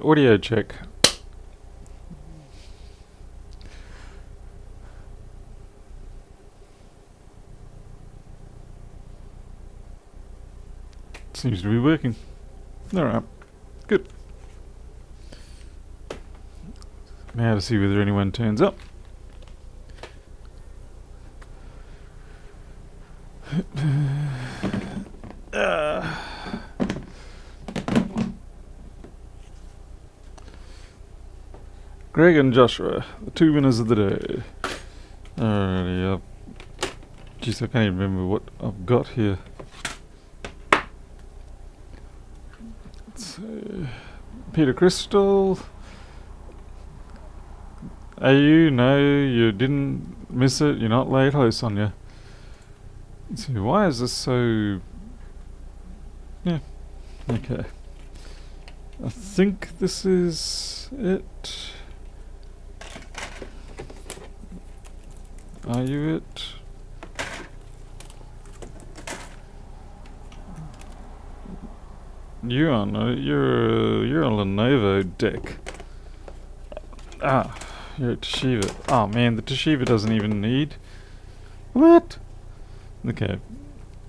audio check. Seems to be working. Alright, good. Now to see whether anyone turns up. Greg and Joshua, the two winners of the day. Alrighty, geez, I can't even remember what I've got here. Let's see. Peter Crystal. AU, no, you didn't miss it, you're not late. Hello, Sonia. Let's see, why is this so... Yeah, okay. I think this is it. Are you it? You're on a Lenovo deck. Ah, you're a Toshiba. Oh man, the Toshiba doesn't even need. What? Okay.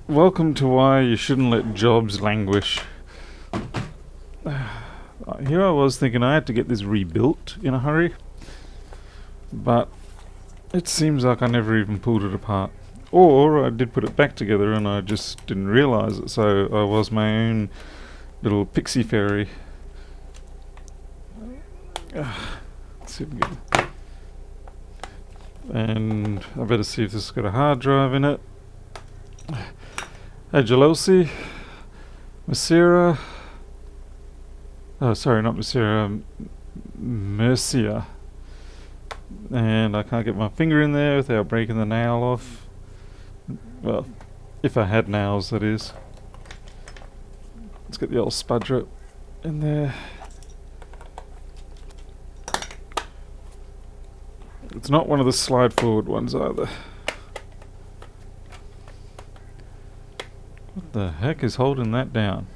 Welcome to why you shouldn't let jobs languish. Here I was thinking I had to get this rebuilt in a hurry, but it seems like I never even pulled it apart. Or I did put it back together and I just didn't realise it, so I was my own little pixie fairy. Let's see if we can get... And I better see if this has got a hard drive in it. Hey Jalosi, Masira. Oh, sorry, not Masira. Mercia. And I can't get my finger in there without breaking the nail off. Well, if I had nails, that is. Let's get the old spudger in there. It's not one of the slide forward ones either. What the heck is holding that down?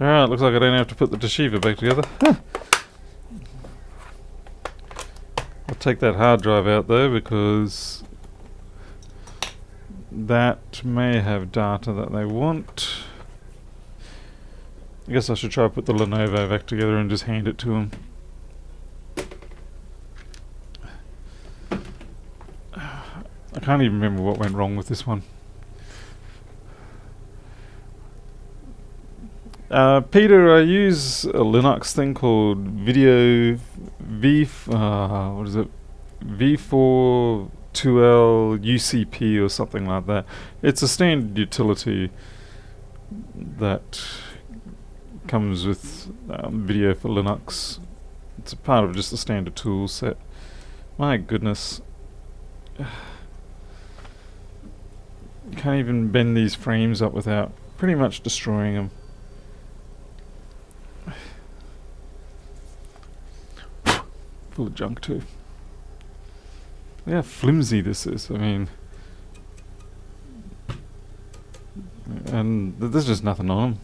Alright, looks like I don't have to put the Toshiba back together. I'll take that hard drive out though, because that may have data that they want. I guess I should try to put the Lenovo back together and just hand it to them. I can't even remember what went wrong with this one. Peter, I use a Linux thing called what is it? V42L UCP or something like that. It's a standard utility that comes with video for Linux. It's a part of just the standard tool set. My goodness. Can't even bend these frames up without pretty much destroying them. Full of junk too. Look how flimsy this is. I mean, and there's just nothing on them.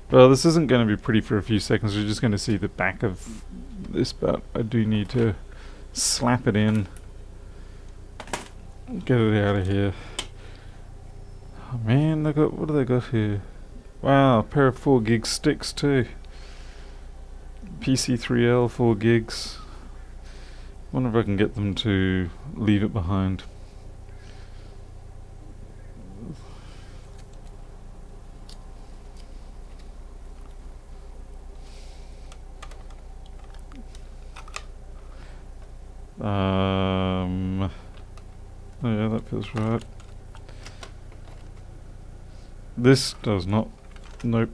Well, this isn't going to be pretty for a few seconds. You're just going to see the back of this, but I do need to slap it in. Get it out of here. Oh man, look at what do they got here? Wow, a pair of 4 gig sticks too. PC3L 4 gigs. Wonder if I can get them to leave it behind. Oh yeah, that feels right. This does not. Nope.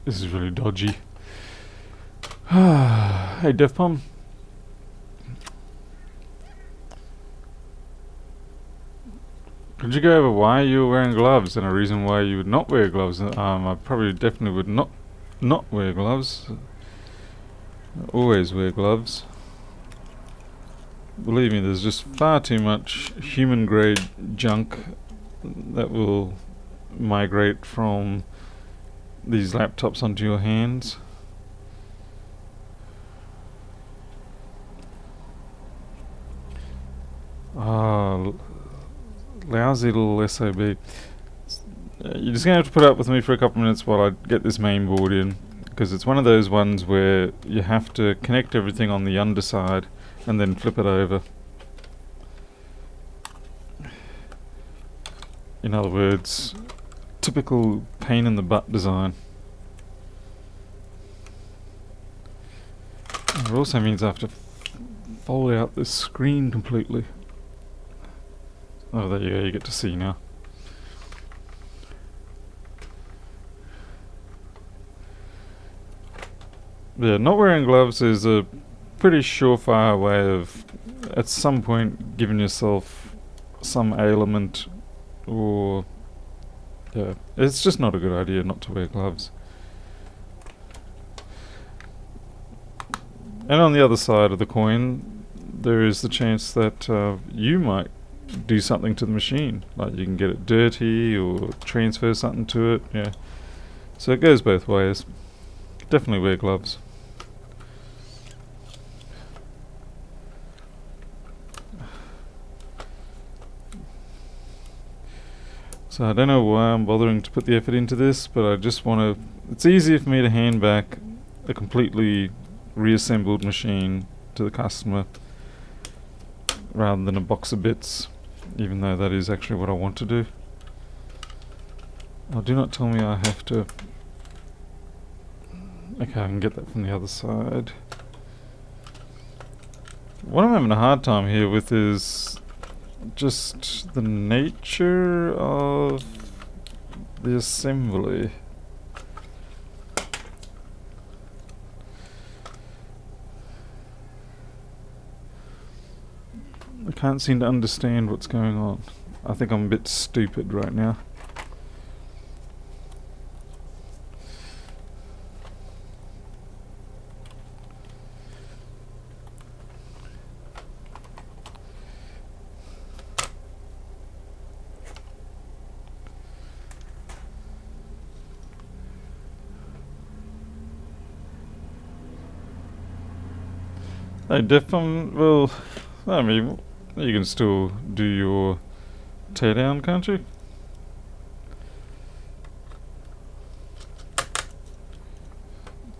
This is really dodgy. Hey, DevPom. Could you go over why you were wearing gloves and a reason why you would not wear gloves? I probably definitely would not wear gloves. Always wear gloves. Believe me, there's just far too much human grade junk that will migrate from these laptops onto your hands. Ah, lousy little SOB. You're just going to have to put up with me for a couple minutes while I get this main board in, because it's one of those ones where you have to connect everything on the underside and then flip it over. In other words, typical pain in the butt design. It also means I have to fold out this screen completely. Oh, there you go, you get to see now. Yeah, not wearing gloves is a pretty surefire way of, at some point, giving yourself some ailment, or yeah, it's just not a good idea not to wear gloves. And on the other side of the coin, there is the chance that you might do something to the machine, like you can get it dirty or transfer something to it. Yeah, so it goes both ways. Definitely wear gloves. So I don't know why I'm bothering to put the effort into this, but I just want to, it's easier for me to hand back a completely reassembled machine to the customer rather than a box of bits, even though that is actually what I want to do. Oh, do not tell me I have to... Okay, I can get that from the other side. What I'm having a hard time here with is just the nature of the assembly. I can't seem to understand what's going on. I think I'm a bit stupid right now. Hey, well, I mean, you can still do your teardown, can't you?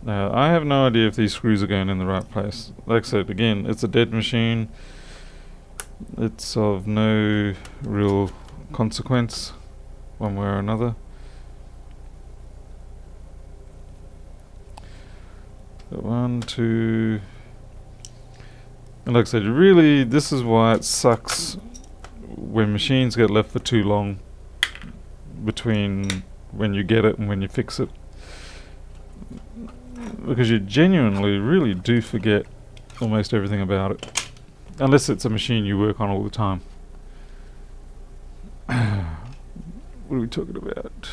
Now, I have no idea if these screws are going in the right place. Like I said, again, it's a dead machine. It's of no real consequence, one way or another. So 1, 2... And like I said, really, this is why it sucks when machines get left for too long between when you get it and when you fix it. Because you genuinely really do forget almost everything about it. Unless it's a machine you work on all the time. What are we talking about?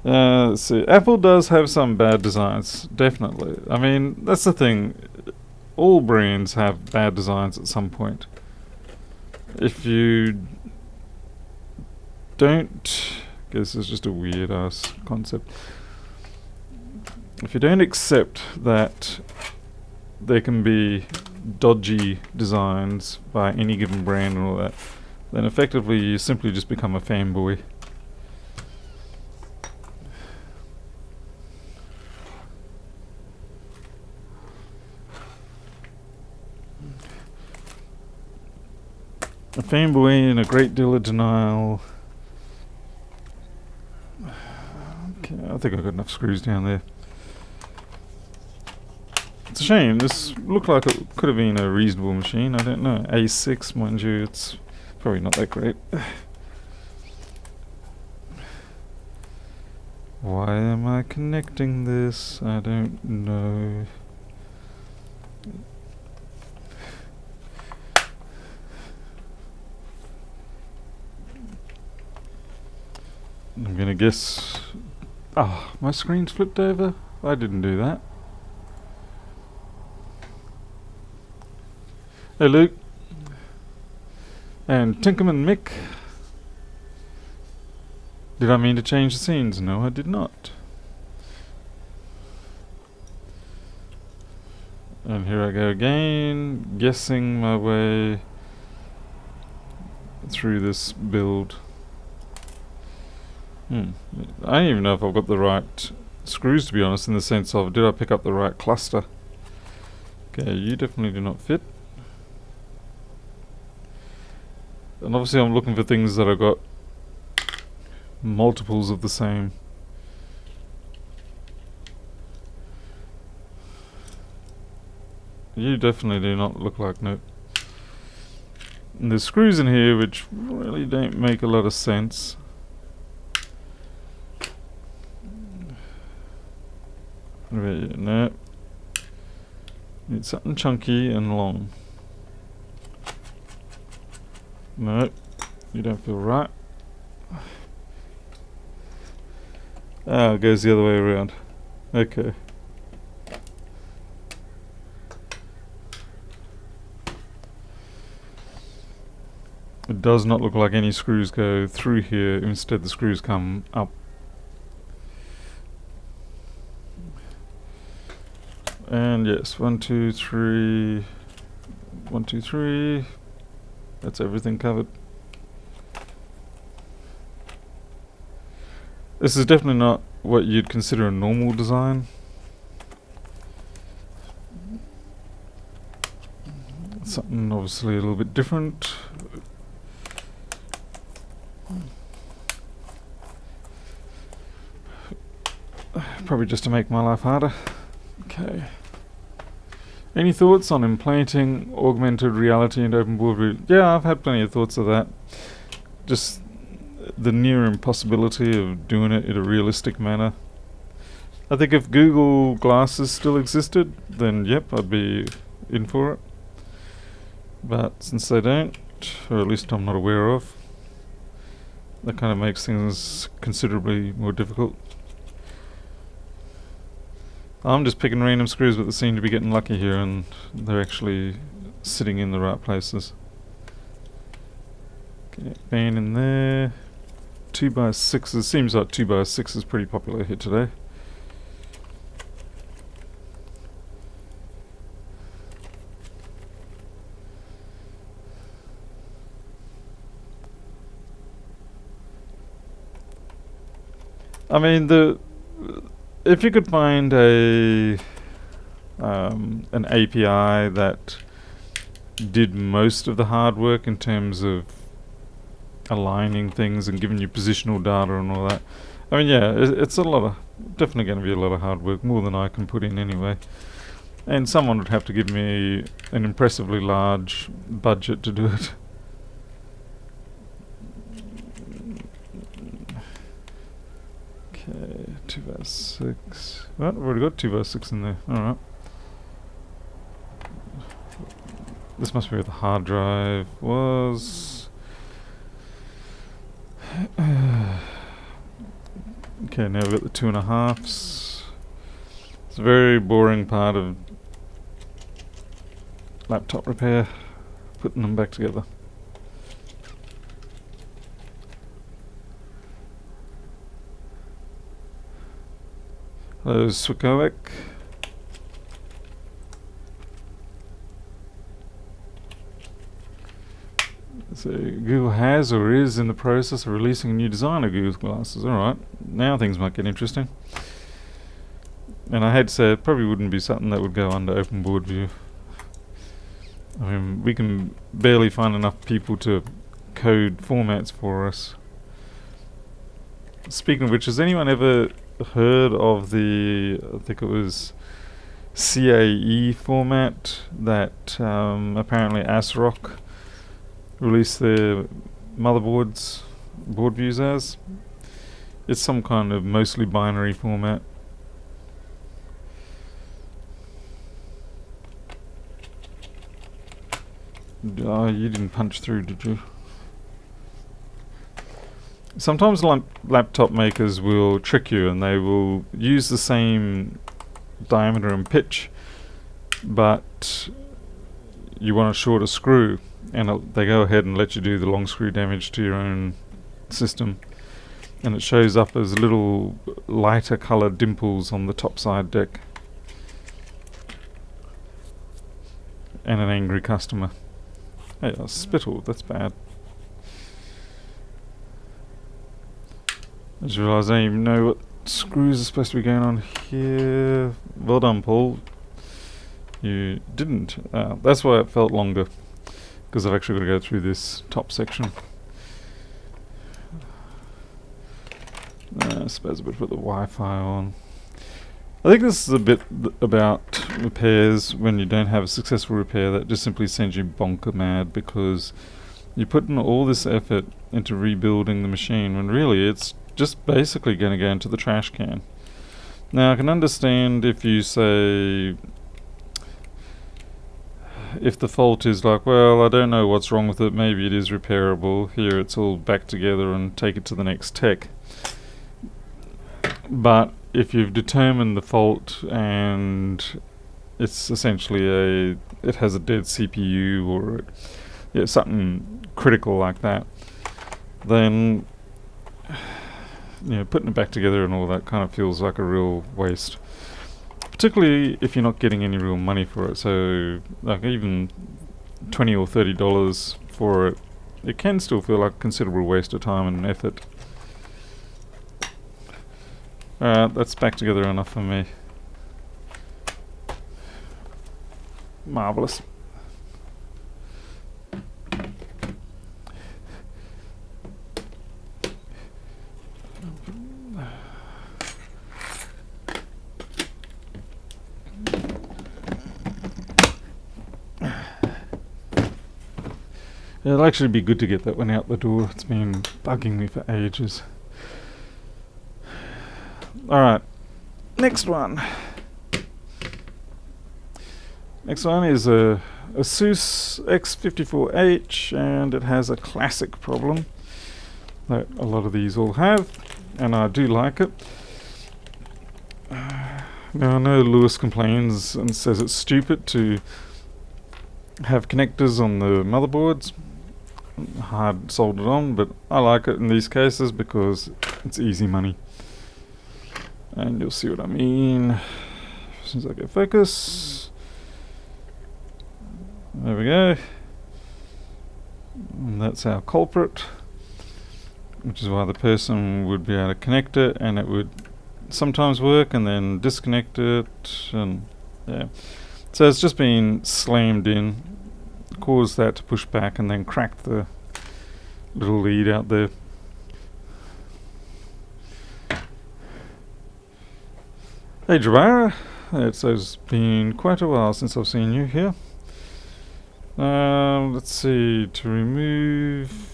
Let's see. Apple does have some bad designs, definitely. I mean, that's the thing. All brands have bad designs at some point. If you don't... I guess it's just a weird ass concept. If you don't accept that there can be dodgy designs by any given brand and all that, then effectively you simply just become a fanboy. A fanboy in a great deal of denial. Okay, I think I've got enough screws down there. It's a shame, this looked like it could have been a reasonable machine, I don't know. A6, mind you, it's probably not that great. Why am I connecting this? I don't know. I'm gonna guess... Oh, my screen's flipped over? I didn't do that. Hey Luke. And Tinkerman Mick. Did I mean to change the scenes? No, I did not. And here I go again, guessing my way through this build. I don't even know if I've got the right screws, to be honest, in the sense of, did I pick up the right cluster? Okay, you definitely do not fit. And obviously I'm looking for things that have got multiples of the same. You definitely do not look like nope. And there's screws in here which really don't make a lot of sense. What about you? No. Need something chunky and long. No, you don't feel right. Ah, it goes the other way around. Okay. It does not look like any screws go through here. Instead, the screws come up. And yes, 1, 2, 3. 1, 2, 3. That's everything covered. This is definitely not what you'd consider a normal design. Something obviously a little bit different. Probably just to make my life harder. Okay. Any thoughts on implanting augmented reality into open board view? Yeah, I've had plenty of thoughts of that. Just the near impossibility of doing it in a realistic manner. I think if Google Glasses still existed, then yep, I'd be in for it. But since they don't, or at least I'm not aware of, that kind of makes things considerably more difficult. I'm just picking random screws, but they seem to be getting lucky here, and they're actually sitting in the right places. Okay, band in there. 2x6s. Seems like 2x6 is pretty popular here today. I mean, if you could find an API that did most of the hard work in terms of aligning things and giving you positional data and all that, I mean, yeah, it's a lot of, definitely going to be a lot of hard work, more than I can put in anyway. And someone would have to give me an impressively large budget to do it. Okay, 2x6. Well, I've already got 2x6 in there. Alright. This must be where the hard drive was. Okay, now we've got the 2.5s. It's a very boring part of laptop repair, putting them back together. Hello, Swikowick. So Google has or is in the process of releasing a new design of Google Glasses. Alright, now things might get interesting. And I had to say, it probably wouldn't be something that would go under open board view. I mean, we can barely find enough people to code formats for us. Speaking of which, has anyone ever heard of the, I think it was CAE format that apparently ASRock released their motherboards, board views as? It's some kind of mostly binary format. Oh, you didn't punch through, did you? Sometimes laptop makers will trick you and they will use the same diameter and pitch, but you want a shorter screw, and they go ahead and let you do the long screw damage to your own system, and it shows up as little lighter coloured dimples on the top side deck. And an angry customer. Hey, I spittled, that's bad. I just realised I don't even know what screws are supposed to be going on here. Well done, Paul. You didn't. That's why it felt longer, because I've actually got to go through this top section. I suppose I better put the Wi-Fi on. I think this is a bit about repairs when you don't have a successful repair that just simply sends you bonker mad, because you put in all this effort into rebuilding the machine when really it's just basically going to go into the trash can. Now I can understand if you say, if the fault is like, well, I don't know what's wrong with it, maybe it is repairable, here it's all back together and take it to the next tech. But if you've determined the fault and it's essentially it has a dead CPU or something critical like that, then putting it back together and all that kind of feels like a real waste. Particularly if you're not getting any real money for it. So like even $20 or $30 for it, it can still feel like a considerable waste of time and effort. That's back together enough for me. Marvellous. It'll actually be good to get that one out the door. It's been bugging me for ages. Alright, next one. Next one is a ASUS X54H, and it has a classic problem that a lot of these all have, and I do like it. Now I know Lewis complains and says it's stupid to have connectors on the motherboards, hard soldered on, but I like it in these cases because it's easy money. And you'll see what I mean as soon as I get focus. There we go. And that's our culprit, which is why the person would be able to connect it, and it would sometimes work and then disconnect it, and yeah. So it's just been slammed in, caused that to push back and then cracked the little lead out there. Hey Jabara, it's been quite a while since I've seen you here. Let's see, to remove,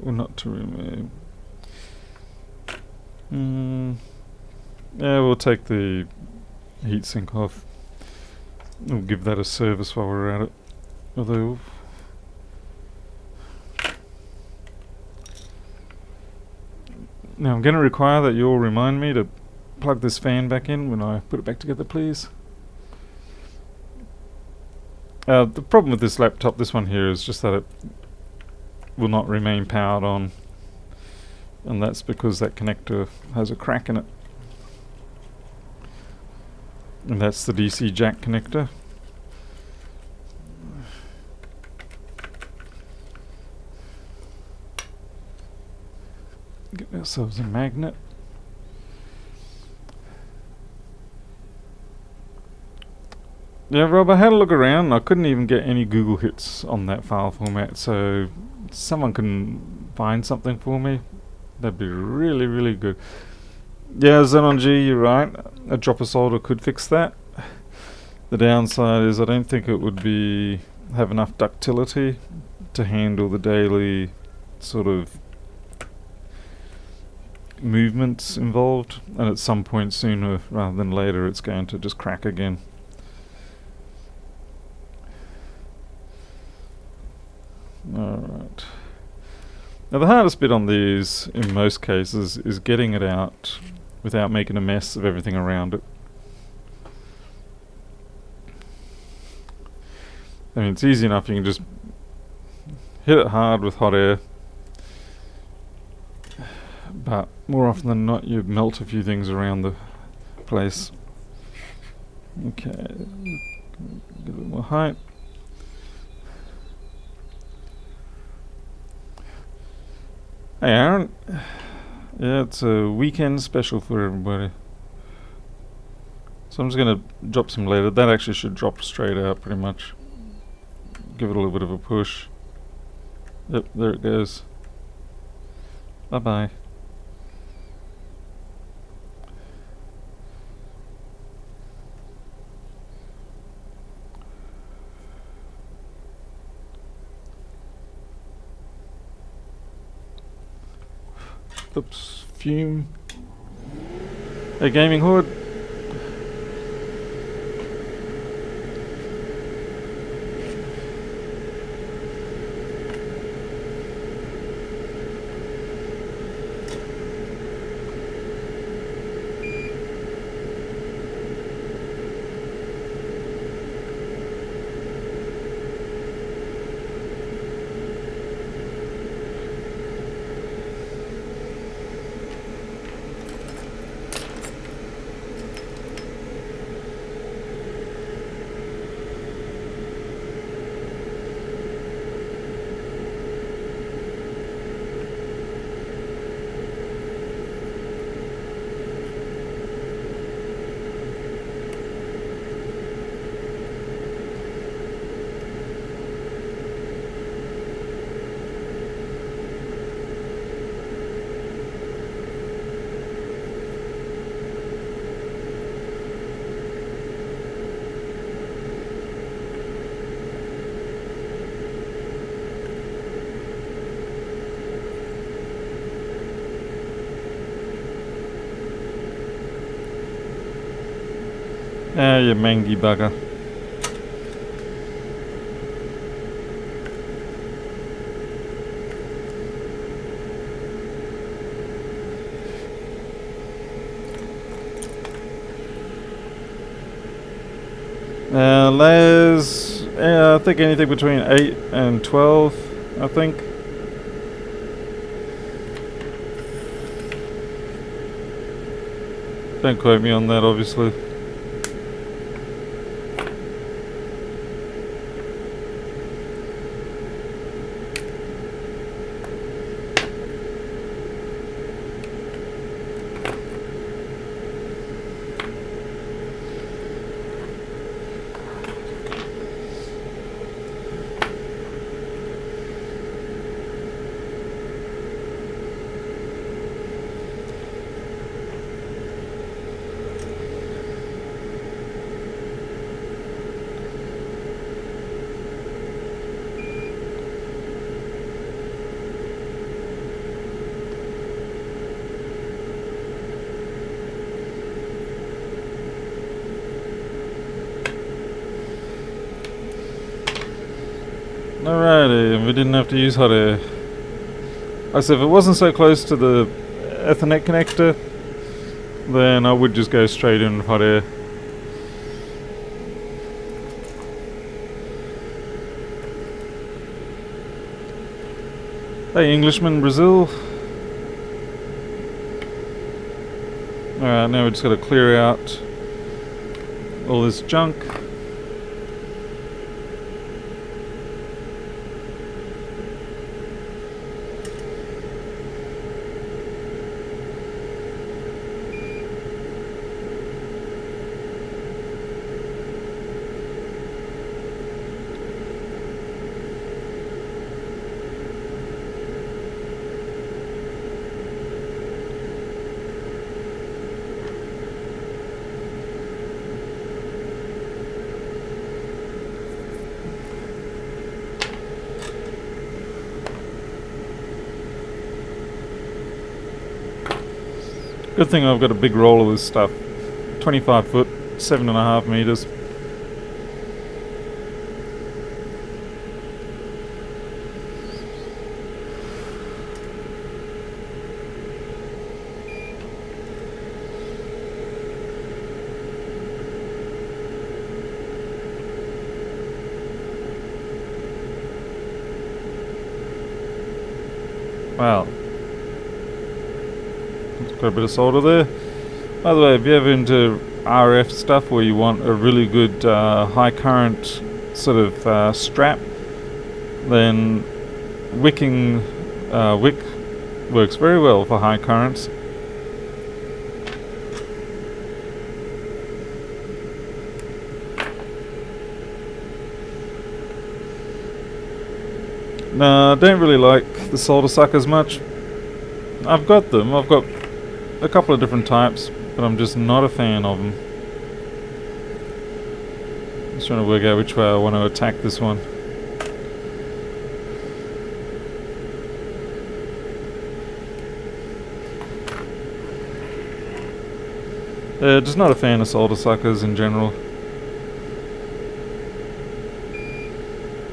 or not to remove. Yeah, we'll take the heatsink off. We'll give that a service while we're at it. Although, now I'm going to require that you all remind me to plug this fan back in when I put it back together, please. The problem with this laptop, this one here, is just that it will not remain powered on, and that's because that connector has a crack in it, and that's the DC jack connector. Get ourselves a magnet. Yeah, Rob, I had a look around and I couldn't even get any Google hits on that file format, so someone can find something for me. That'd be really, really good. Yeah, Xenon G, you're right. A dropper solder could fix that. The downside is I don't think it would have enough ductility to handle the daily sort of movements involved, and at some point sooner rather than later it's going to just crack again. Alright. Now the hardest bit on these, in most cases, is getting it out without making a mess of everything around it. I mean, it's easy enough, you can just hit it hard with hot air, but more often than not you melt a few things around the place. Okay, get a bit more height. Hey Aaron, yeah, it's a weekend special for everybody. So I'm just going to drop some later. That actually should drop straight out pretty much. Give it a little bit of a push. Yep, there it goes. Bye bye. Oops, fume. Hey, Gaming Hood. Ah, you mangy bugger. Layers, I think anything between 8 and 12, I think. Don't quote me on that, obviously. Alrighty, we didn't have to use hot air. I said if it wasn't so close to the Ethernet connector, then I would just go straight in with hot air. Hey Englishman, Brazil. Alright, now we just got to clear out all this junk. Good thing I've got a big roll of this stuff. 25 foot, 7.5 meters. Wow. Got a bit of solder there. By the way, if you're ever into RF stuff where you want a really good high current sort of strap, then wicking wick works very well for high currents. No, I don't really like the solder suckers much. I've got them. I've got a couple of different types, but I'm just not a fan of them. Just trying to work out which way I want to attack this one. Just not a fan of solder suckers in general.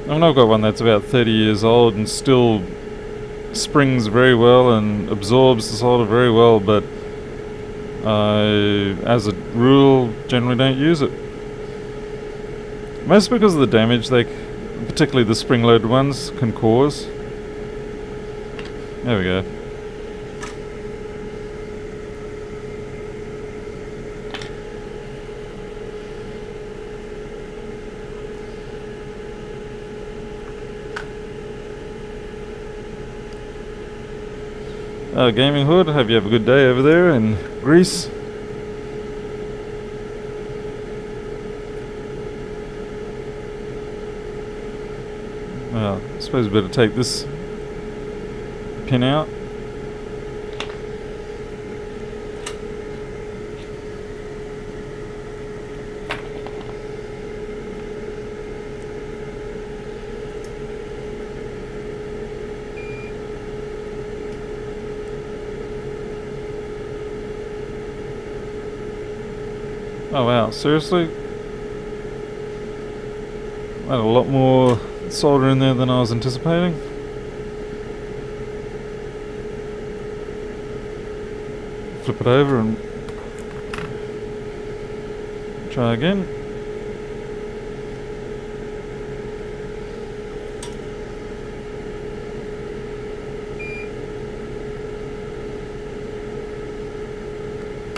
I mean, I've got one that's about 30 years old and still springs very well and absorbs the solder very well, but I, as a rule, generally don't use it. Mostly because of the damage they, particularly the spring-loaded ones, can cause. There we go. Gaming Hood, hope you have a good day over there in Greece. Well, I suppose we better take this pin out. Oh wow, seriously? I had a lot more solder in there than I was anticipating. Flip it over and try again.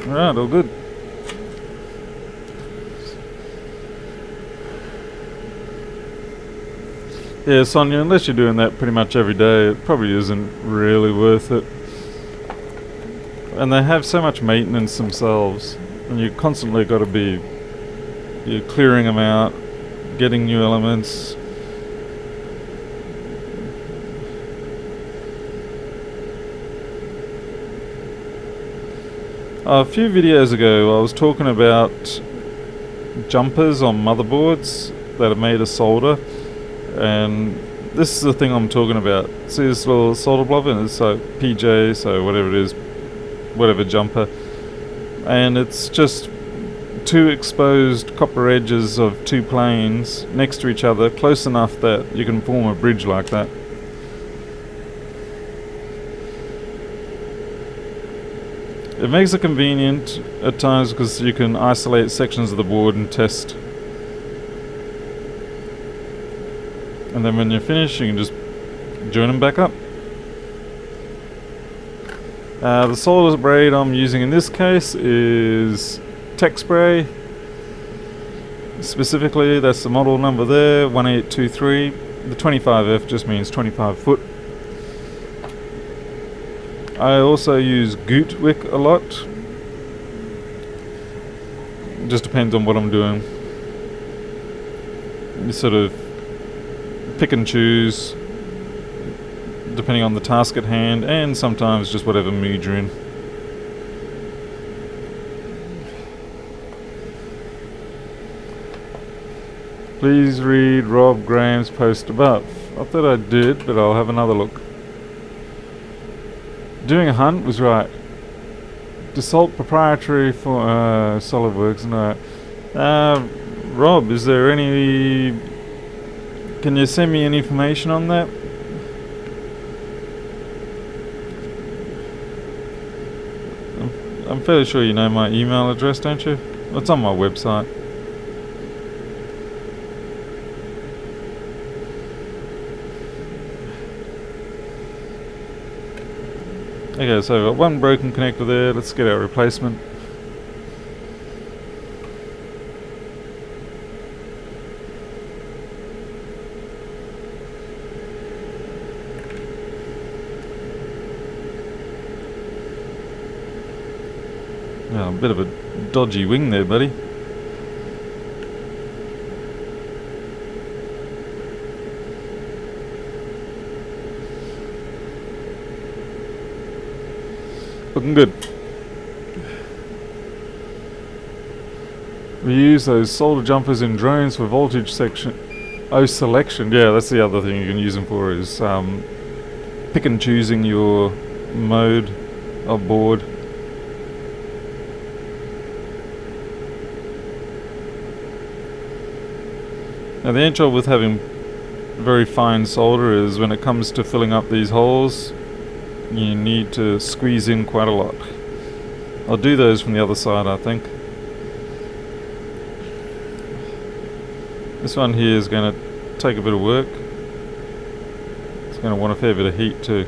Alright, all good. Yeah, Sonia, unless you're doing that pretty much every day, it probably isn't really worth it. And they have so much maintenance themselves, and you constantly got to be clearing them out, getting new elements. A few videos ago I was talking about jumpers on motherboards that are made of solder. And this is the thing I'm talking about. See this little solder blob, and it's like PJ, so whatever it is, whatever jumper, and it's just two exposed copper edges of two planes next to each other, close enough that you can form a bridge like that. It makes it convenient at times because you can isolate sections of the board and test. And then when you're finished, you can just join them back up. The solder braid I'm using in this case is Tech Spray. Specifically, that's the model number there, 1823. The 25F just means 25 foot. I also use Goot wick a lot. It just depends on what I'm doing. You sort of pick and choose depending on the task at hand, and sometimes just whatever mood you're in. Please read Rob Graham's post above. I thought I did, but I'll have another look. Doing a hunt was right. Dassault proprietary for SolidWorks, no. Rob, is there any... Can you send me any information on that? I'm fairly sure you know my email address, don't you? It's on my website. Okay, so we've got one broken connector there. Let's get our replacement. Oh, a bit of a dodgy wing there, buddy. Looking good. We use those solder jumpers in drones for voltage section. Oh, selection. Yeah, that's the other thing you can use them for, is pick and choosing your mode of board. Now the end job with having very fine solder is when it comes to filling up these holes, you need to squeeze in quite a lot. I'll do those from the other side, I think. This one here is going to take a bit of work. It's going to want a fair bit of heat too.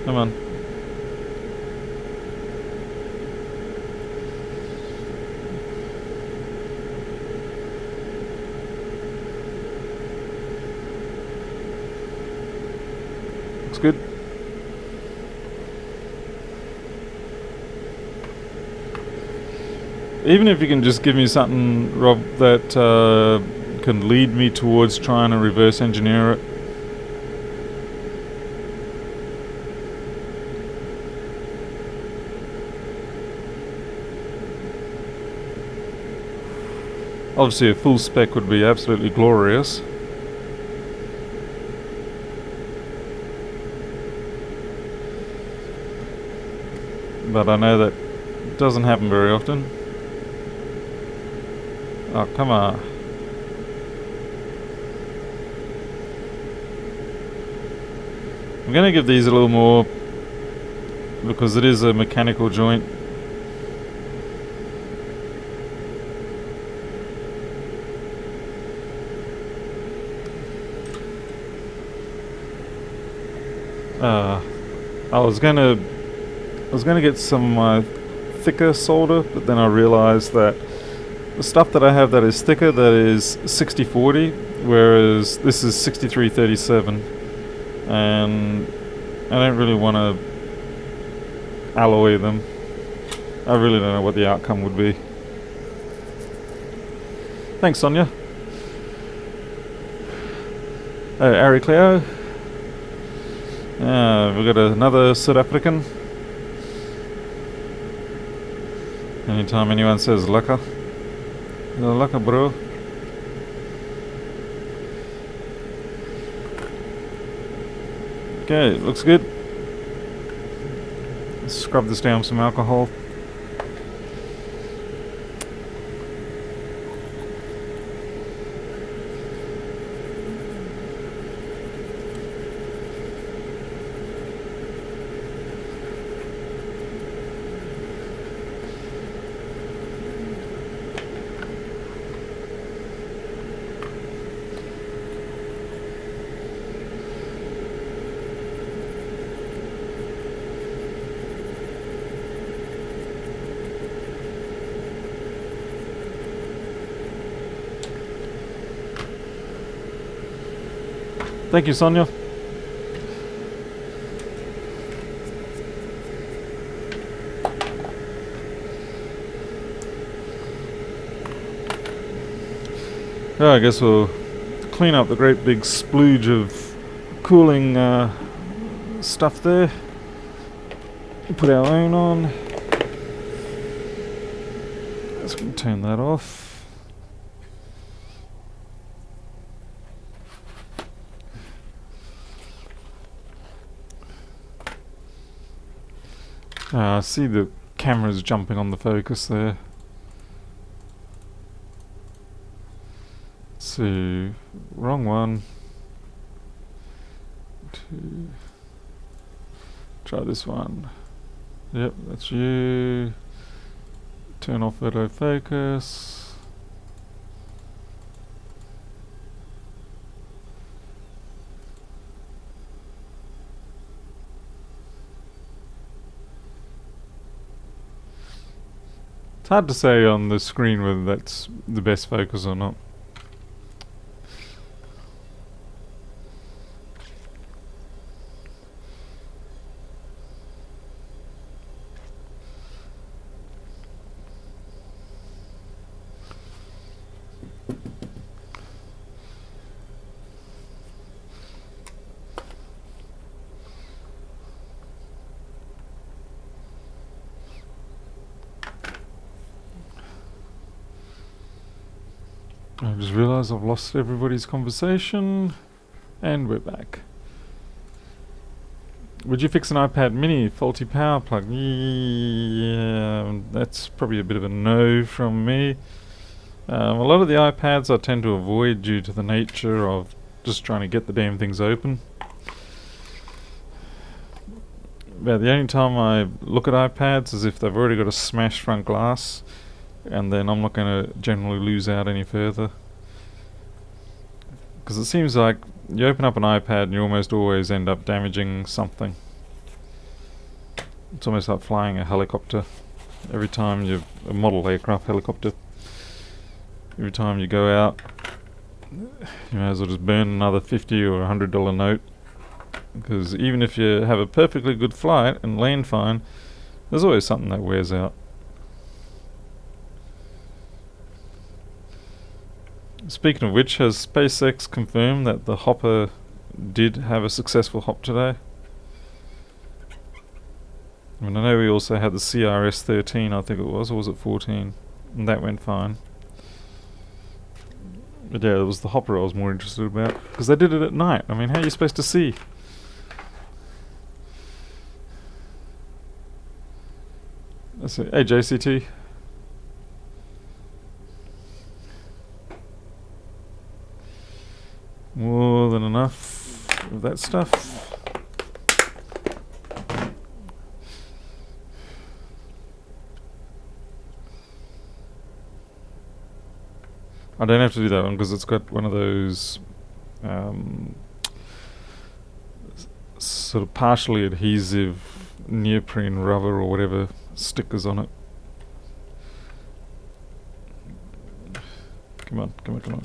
Come on. Looks good. Even if you can just give me something, Rob, that can lead me towards trying to reverse engineer it. Obviously a full spec would be absolutely glorious. But I know that doesn't happen very often. Oh, come on. I'm going to give these a little more because it is a mechanical joint. I was gonna get some thicker solder, but then I realized that the stuff that I have that is thicker, that is 6040, whereas this is 6337, and I don't really want to alloy them. I really don't know what the outcome would be. Thanks, Sonia. Oh, Ari Cleo. We've got another South African. Anytime anyone says lekker, lekker bro. Okay, looks good. Let's scrub this down with some alcohol. Thank you, Sonia. Yeah, I guess we'll clean up the great big splooge of cooling stuff there. Put our own on. Let's turn that off. I see the camera's jumping on the focus there. Let's see, wrong one. Try this one. Yep, that's you. Turn off autofocus. It's hard to say on the screen whether that's the best focus or not. I just realised I've lost everybody's conversation, and we're back. Would you fix an iPad mini faulty power plug? Yeah, that's probably a bit of a no from me. A lot of the iPads I tend to avoid due to the nature of just trying to get the damn things open. But the only time I look at iPads is if they've already got a smashed front glass, and then I'm not going to generally lose out any further. Because it seems like you open up an iPad and you almost always end up damaging something. It's almost like flying a helicopter. Every time you... a model aircraft helicopter. Every time you go out, you may as well just burn another $50 or $100 note. Because even if you have a perfectly good flight and land fine, there's always something that wears out. Speaking of which, has SpaceX confirmed that the hopper did have a successful hop today? I mean, I know we also had the CRS-13, I think it was, or was it 14? And that went fine. But yeah, it was the hopper I was more interested about. Because they did it at night. I mean, how are you supposed to see? Let's see. Hey, JCT. More than enough of that stuff. I don't have to do that one because it's got one of those sort of partially adhesive neoprene rubber or whatever stickers on it. Come on, come on, come on.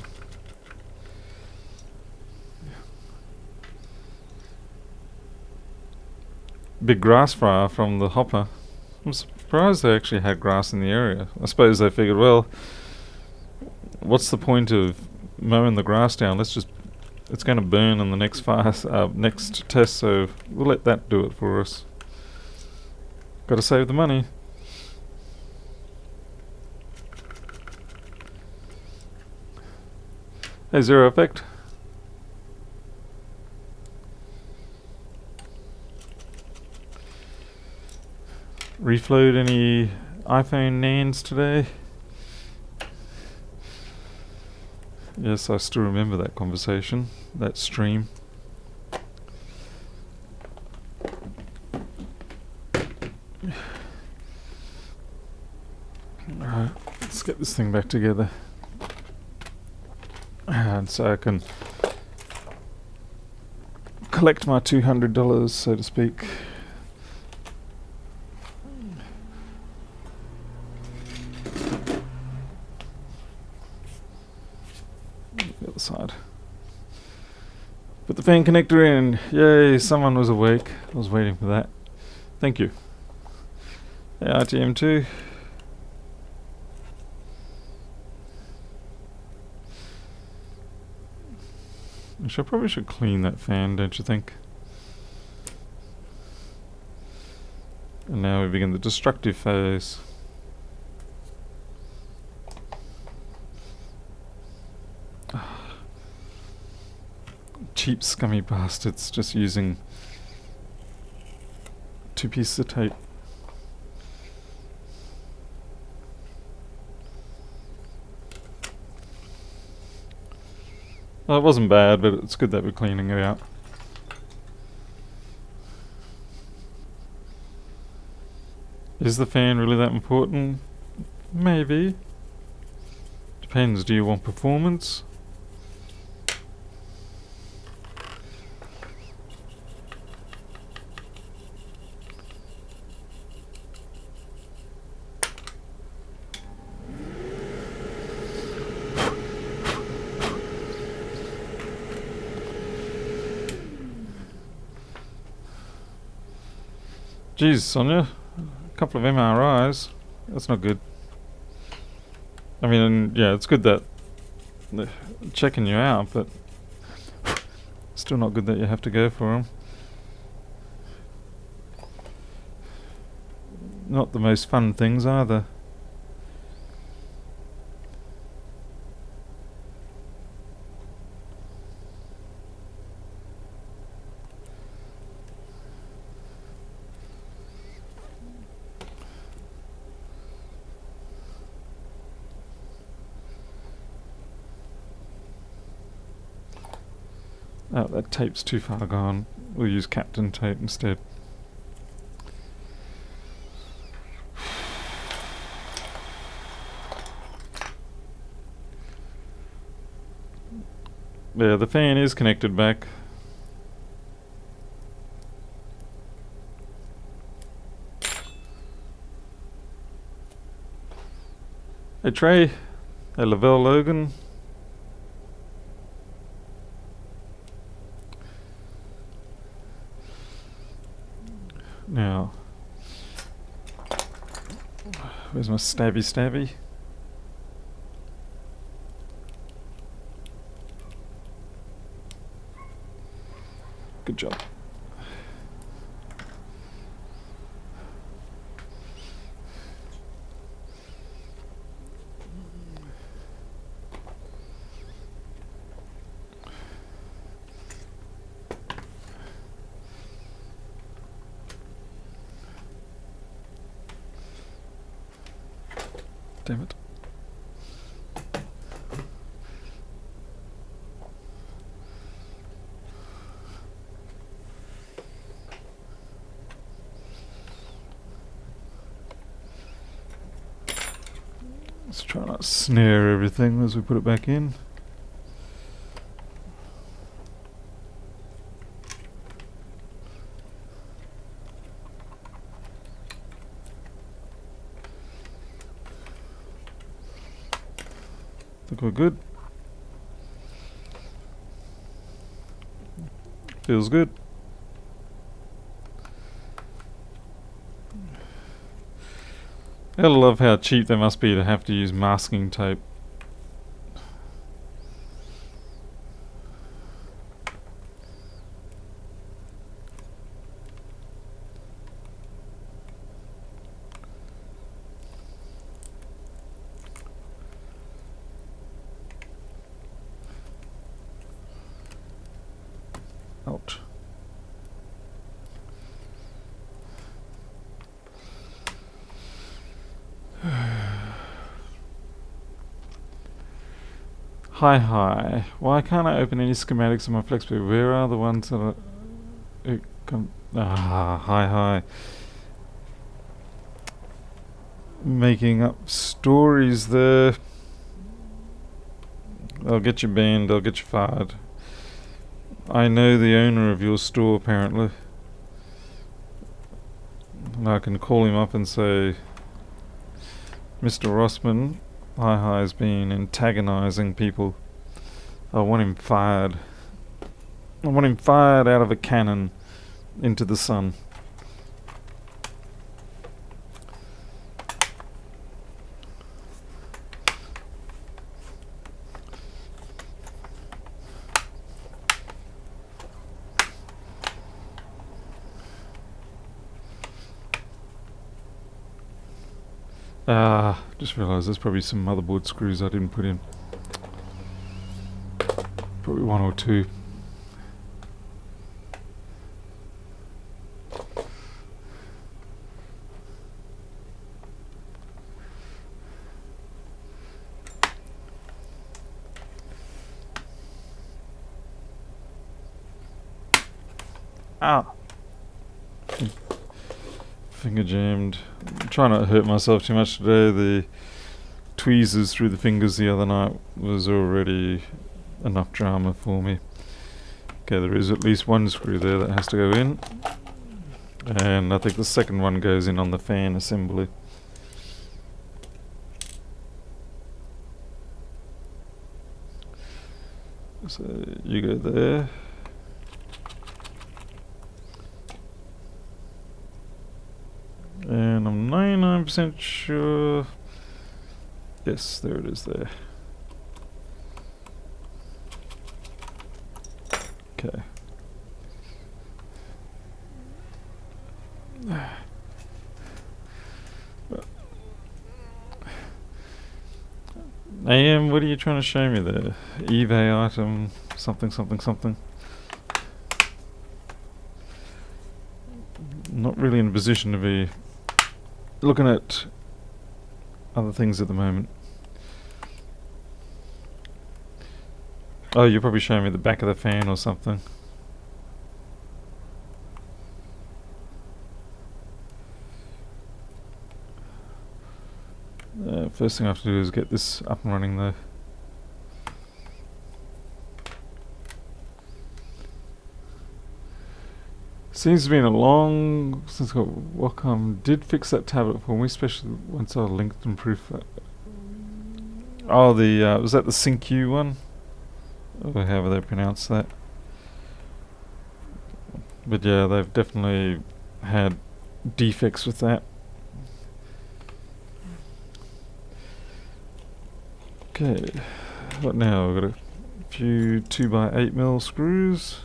Big grass fryer from the hopper. I'm surprised they actually had grass in the area. I suppose they figured, well, what's the point of mowing the grass down? Let's just... it's going to burn in the next next test, so we'll let that do it for us. Got to save the money. Hey, Zero Effect. Reflowed any iPhone NANs today? Yes, I still remember that conversation, that stream. Alright, let's get this thing back together. And so I can collect my $200, so to speak. The other side. Put the fan connector in. Yay, someone was awake. I was waiting for that. Thank you. Hey, RTM2. I probably should clean that fan, don't you think? And now we begin the destructive phase. Cheap scummy bastards just using 2 pieces of tape. Well, it wasn't bad, but it's good that we're cleaning it out. Is the fan really that important? Maybe. Depends, do you want performance? Jeez, Sonia. A couple of MRIs. That's not good. I mean, yeah, it's good that they're checking you out, but still not good that you have to go for them. Not the most fun things either. Oh, that tape's too far gone. We'll use Captain tape instead. Yeah, the fan is connected back. Hey Trey. Hey Lavelle Logan. Now, where's my stabby? Good job. Damn it. Let's try not to snare everything as we put it back in. Think we're good. Feels good. I love how cheap they must be to have to use masking tape. Ouch. Hi. Why can't I open any schematics on my FlexPay? Where are the ones that are... hi. Making up stories there. I'll get you banned, I'll get you fired. I know the owner of your store apparently. And I can call him up and say, Mr. Rossman, Hi has been antagonizing people. I want him fired. I want him fired out of a cannon into the sun. Just realised there's probably some motherboard screws I didn't put in. Probably one or two. Ow! Finger jammed. I'm trying not to hurt myself too much today. The tweezers through the fingers the other night was already enough drama for me. Okay, there is at least one screw there that has to go in. And I think the second one goes in on the fan assembly. So you go there. 99% sure. Yes, there it is there. Okay. AM, what are you trying to show me there? eBay item, something, something, something. Not really in a position to be looking at other things at the moment. Oh, you're probably showing me the back of the fan or something. First thing I have to do is get this up and running though. Seems to be in a long since Wacom did fix that tablet for me, especially once I linked and proof. Oh, the was that the SyncQ one? Or however they pronounce that. But yeah, they've definitely had defects with that. Okay, what now? We've got a few 2x8mm screws.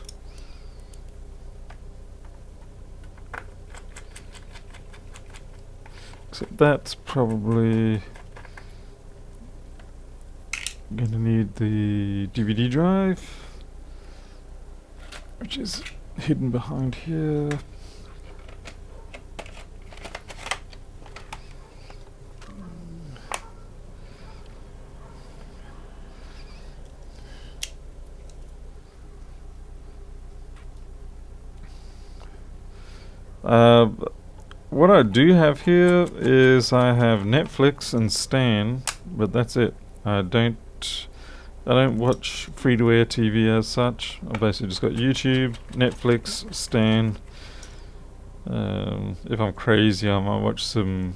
Except that's probably going to need the DVD drive, which is hidden behind here. What I do have here is I have Netflix and Stan, but that's it. I don't watch free-to-air TV as such. I basically just got YouTube, Netflix, Stan. If I'm crazy, I might watch some.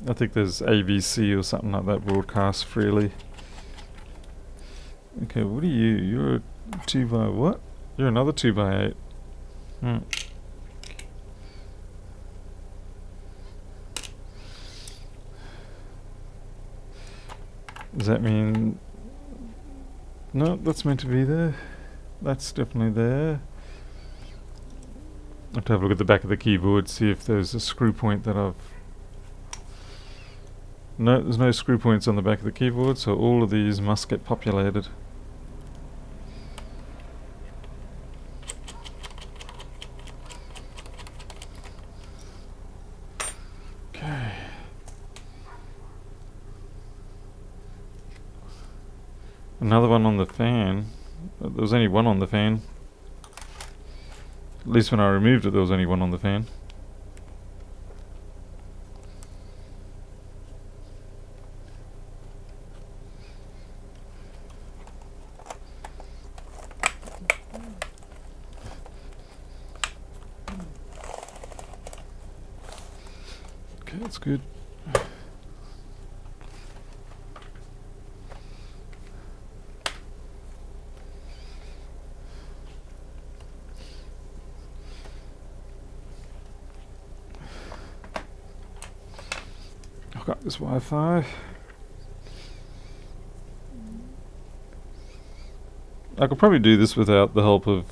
I think there's ABC or something like that broadcast freely. Okay, what are you? You're a 2x what? You're another 2x8. Hmm. Does that mean... No, that's meant to be there. That's definitely there. I have to have a look at the back of the keyboard, see if there's a screw point that I've... No, there's no screw points on the back of the keyboard, so all of these must get populated. Okay. Another one on the fan. There was only one on the fan. At least when I removed it, there was only one on the fan. Okay, that's good. Got this Wi-Fi. I could probably do this without the help of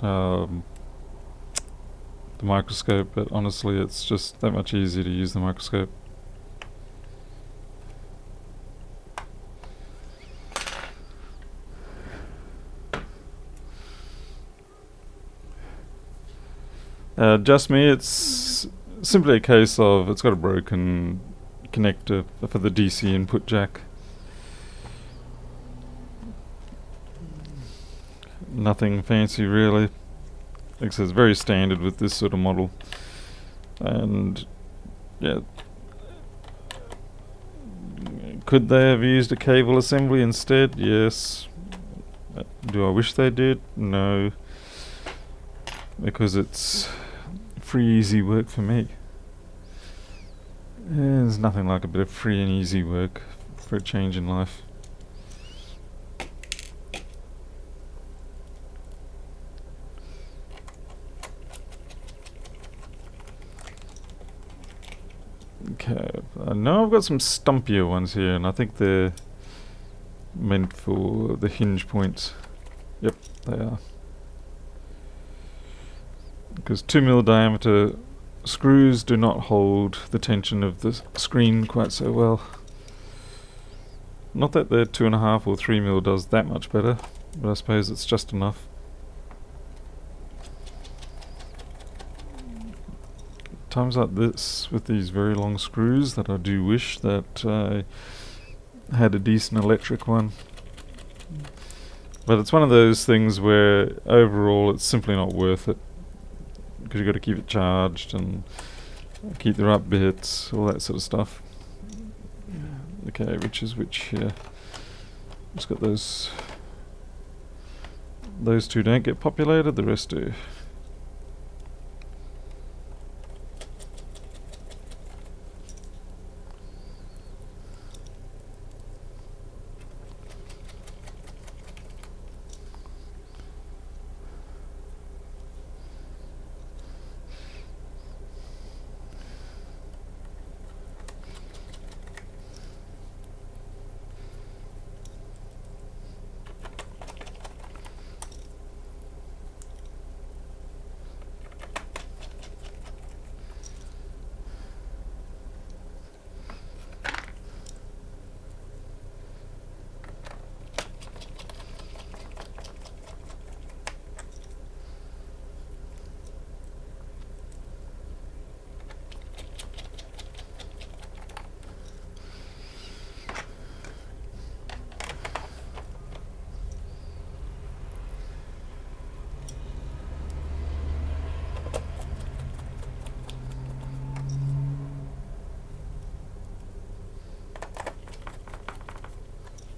the microscope, but honestly it's just that much easier to use the microscope. Just me, it's simply a case of it's got a broken connector for the DC input jack. Nothing fancy really. Like I said, it's very standard with this sort of model. And yeah, could they have used a cable assembly instead? Yes. Do I wish they did? No. Because it's free easy work for me. There's nothing like a bit of free and easy work for a change in life. Okay, now I've got some stumpier ones here, and I think they're meant for the hinge points. Yep, they are. Because 2mm diameter screws do not hold the tension of the screen quite so well. Not that the 2.5 or 3mm does that much better, but I suppose it's just enough. Times like this with these very long screws that I do wish that I had a decent electric one. But it's one of those things where overall it's simply not worth it, because you've got to keep it charged and keep the right bits, all that sort of stuff. Okay, which is which here? Just got those two don't get populated, the rest do.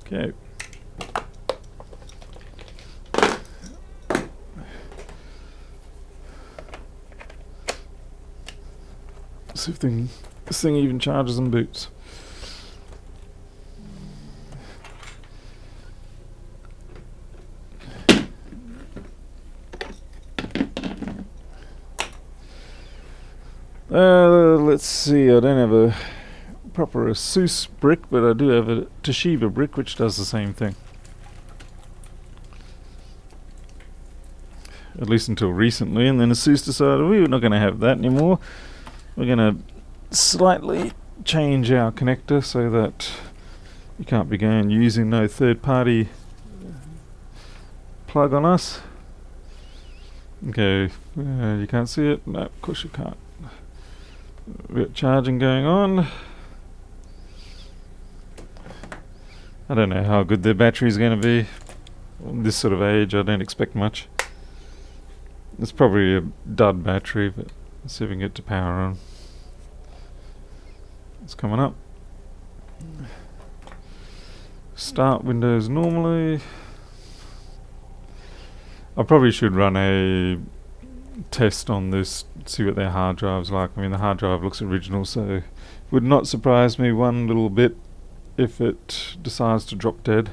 Okay. See if this thing even charges and boots. Let's see, I don't have a proper ASUS brick, but I do have a Toshiba brick which does the same thing. At least until recently, and then ASUS decided we were not going to have that anymore. We're going to slightly change our connector so that you can't be going using no third-party plug on us. Okay, you can't see it? No, of course you can't. We've got charging going on. I don't know how good their battery is going to be. On this sort of age, I don't expect much. It's probably a dud battery, but let's see if we can get to power on. It's coming up. Start Windows normally. I probably should run a test on this, see what their hard drive's like. I mean, the hard drive looks original, so it would not surprise me one little bit if it decides to drop dead.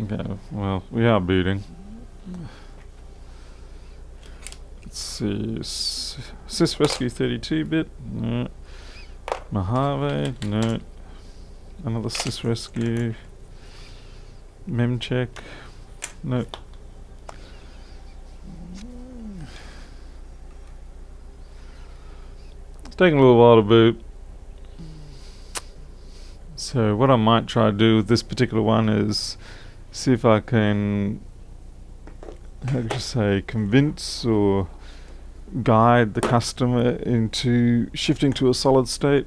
Okay, well, we are booting. Let's see, ASUS Rescue 32-bit, no. Mojave, no. Another ASUS Rescue. Memcheck, no. It's taking a little while to boot. So what I might try to do with this particular one is see if I can, how do you say, convince or guide the customer into shifting to a solid state.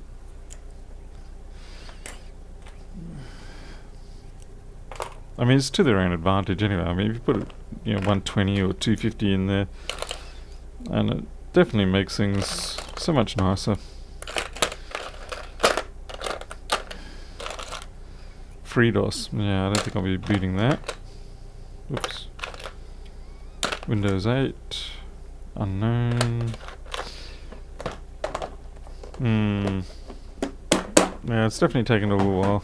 I mean, it's to their own advantage anyway. I mean, if you put 120 or 250 in there, and it definitely makes things so much nicer. FreeDOS, yeah, I don't think I'll be booting that. Oops. Windows 8, unknown. Yeah, it's definitely taking a little while.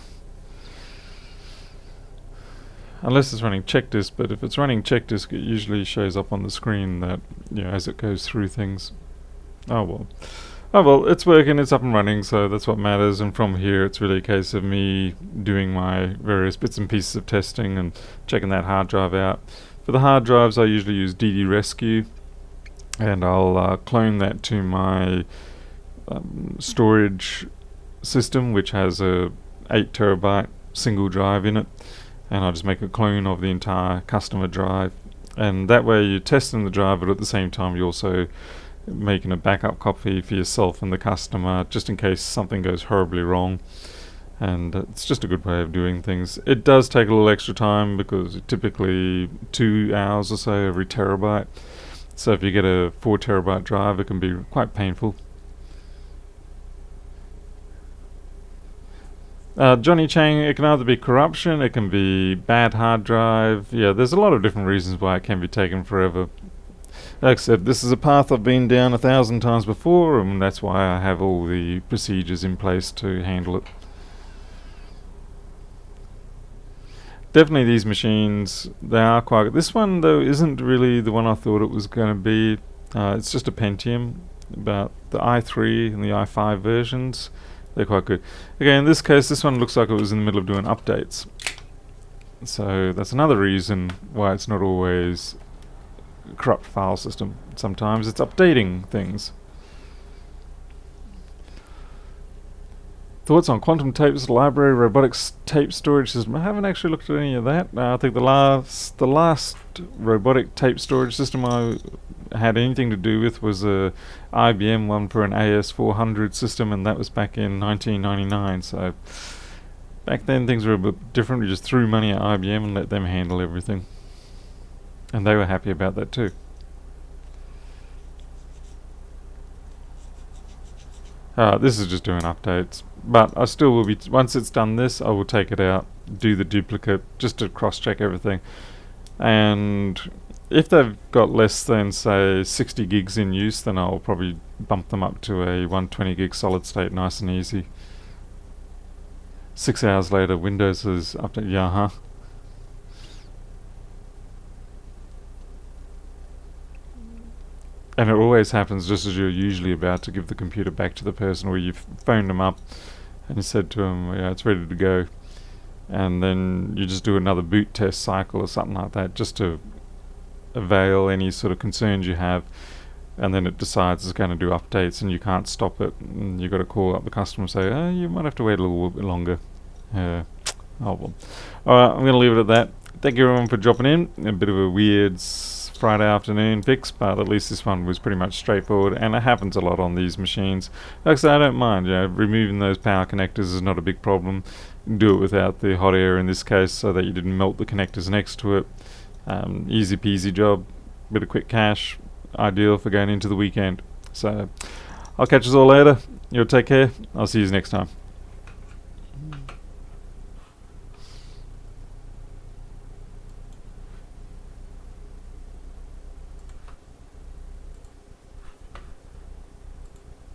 Unless it's running check disk, but if it's running check disk, it usually shows up on the screen that, as it goes through things. Oh well. Oh well, it's working, it's up and running, so that's what matters. And from here, it's really a case of me doing my various bits and pieces of testing and checking that hard drive out. For the hard drives, I usually use DD Rescue, and I'll clone that to my storage system, which has a 8 terabyte single drive in it, and I'll just make a clone of the entire customer drive, and that way you're testing the drive, but at the same time you're also making a backup copy for yourself and the customer, just in case something goes horribly wrong. And it's just a good way of doing things. It does take a little extra time because typically 2 hours or so every terabyte, so if you get a 4 terabyte drive, it can be quite painful. Johnny Chang, it can either be corruption, it can be bad hard drive. Yeah, there's a lot of different reasons why it can be taking forever. Like I said, this is a path I've been down 1,000 times before, and that's why I have all the procedures in place to handle it. Definitely these machines, they are quite good. This one though isn't really the one I thought it was going to be. It's just a Pentium. About the i3 and the i5 versions, they're quite good. Okay, in this case, this one looks like it was in the middle of doing updates. So that's another reason why it's not always a corrupt file system. Sometimes it's updating things. Thoughts on quantum tapes, library, robotics tape storage system. I haven't actually looked at any of that. I think the last robotic tape storage system I had anything to do with was a IBM one for an AS400 system, and that was back in 1999. So back then things were a bit different. We just threw money at IBM and let them handle everything, and they were happy about that too. This is just doing updates, but I still will be, once it's done this, I will take it out, do the duplicate, just to cross-check everything. And if they've got less than, say, 60 gigs in use, then I'll probably bump them up to a 120 gig solid state, nice and easy. 6 hours later, Windows is updated. Yeah, huh? And it always happens just as you're usually about to give the computer back to the person, where you've phoned them up and you said to them, yeah, it's ready to go. And then you just do another boot test cycle or something like that, just to avail any sort of concerns you have. And then it decides it's going to do updates and you can't stop it. And you've got to call up the customer and say, oh, you might have to wait a little bit longer. Oh well. Alright, I'm going to leave it at that. Thank you everyone for dropping in. A bit of a weird Friday afternoon fix, but at least this one was pretty much straightforward, and it happens a lot on these machines. Like I said, I don't mind. Removing those power connectors is not a big problem. You can do it without the hot air in this case, so that you didn't melt the connectors next to it. Easy peasy job. Bit of quick cash. Ideal for going into the weekend. So I'll catch us all later. You'll take care. I'll see you next time.